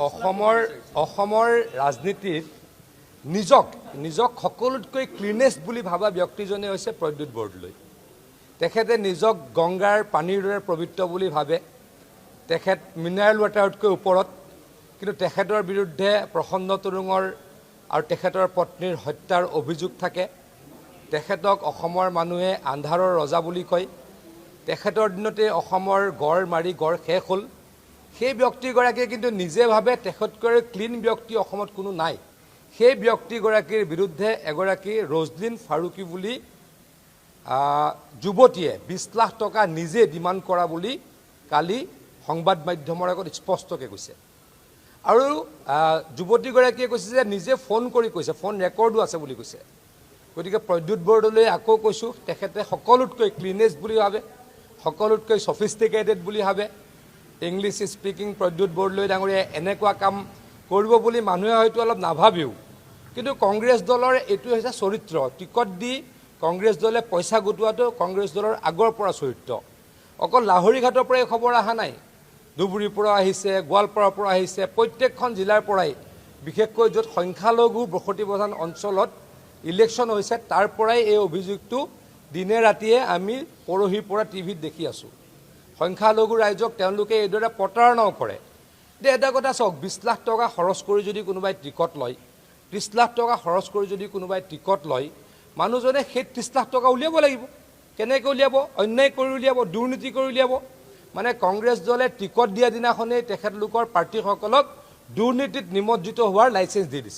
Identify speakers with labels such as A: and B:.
A: অসমৰ ৰাজনীতিত নিজক সকলোতকৈ ক্লিনেষ্ট বুলি ভাবা ব্যক্তিজনে হৈছে প্ৰদ্যুৎ বৰদলৈ। তেখেতে নিজক গংগাৰ পানীৰ দৰে পবিত্ৰ বুলি ভাবে। তেখেত মিনাৰেল ৱাটাৰতকৈ ওপৰত, কিন্তু তেখেতৰ বিৰুদ্ধে প্ৰসন্ন তৰুঙৰ আৰু তেখেতৰ পত্নীৰ হত্যাৰ অভিযোগ থাকে। তেখেতক অসমৰ মানুহে আন্ধাৰৰ ৰজা বুলি কয়। তেখেতৰ দিনতে অসমৰ গড় মাৰি গড় শেষ হ'ল। সেই ব্যক্তিগৰাকীয়ে কিন্তু নিজে ভাবে তেখেতকৈ ক্লিন ব্যক্তি অসমত কোনো নাই। সেই ব্যক্তিগৰাকীৰ বিৰুদ্ধে এগৰাকী ৰজলিন ফাৰুকী বুলি যুৱতীয়ে 20 লাখ টকা নিজে ডিমাণ্ড কৰা বুলি কালি সংবাদ মাধ্যমৰ আগত স্পষ্টকৈ কৈছে। আৰু যুৱতীগৰাকীয়ে কৈছে যে নিজে ফোন কৰি কৈছে, ফোন ৰেকৰ্ডো আছে বুলি কৈছে। গতিকে প্ৰদ্যুৎ বৰদলৈ আকৌ কৈছোঁ, তেখেতে সকলোতকৈ ক্লিনেষ্ট বুলি ভাবে, সকলোতকৈ ছফিষ্টিকেটেড বুলি ভাবে। ইংলিছ স্পিকিং প্ৰদ্যুৎ বৰদলৈ ডাঙৰীয়াই এনেকুৱা কাম কৰিব বুলি মানুহে হয়তো অলপ নাভাবেও। কিন্তু কংগ্ৰেছ দলৰ এইটো হৈছে চৰিত্ৰ। টিকট দি কংগ্ৰেছ দলে পইচা গোটোৱাটো কংগ্ৰেছ দলৰ আগৰ পৰা চৰিত্ৰ। অকল লাহৰীঘাটৰ পৰাই খবৰ অহা নাই, ধুবুৰীৰ পৰা আহিছে, গোৱালপাৰাৰ পৰা আহিছে, প্ৰত্যেকখন জিলাৰ পৰাই, বিশেষকৈ য'ত সংখ্যালঘু বসতি প্ৰধান অঞ্চলত ইলেকশ্যন হৈছে তাৰ পৰাই এই অভিযোগটো দিনে ৰাতিয়ে আমি পৰহিৰ পৰা টিভিত দেখি আছোঁ। সংখ্যালঘু ৰাইজক তেওঁলোকে এইদৰে প্ৰতাৰণাও কৰে। এতিয়া এটা কথা চাওক, 20 লাখ টকা খৰচ কৰি যদি কোনোবাই টিকট লয়, 30 লাখ টকা খৰচ কৰি যদি কোনোবাই টিকট লয়, মানুহজনে সেই 30 লাখ টকা উলিয়াব লাগিব। কেনেকৈ উলিয়াব? অন্যায় কৰি উলিয়াব, দুৰ্নীতি কৰি উলিয়াব। মানে কংগ্ৰেছ দলে টিকট দিয়া দিনাখনেই তেখেতলোকৰ প্ৰাৰ্থীসকলক দুৰ্নীতিত নিমজ্জিত হোৱাৰ লাইচেঞ্চ দি দিছে।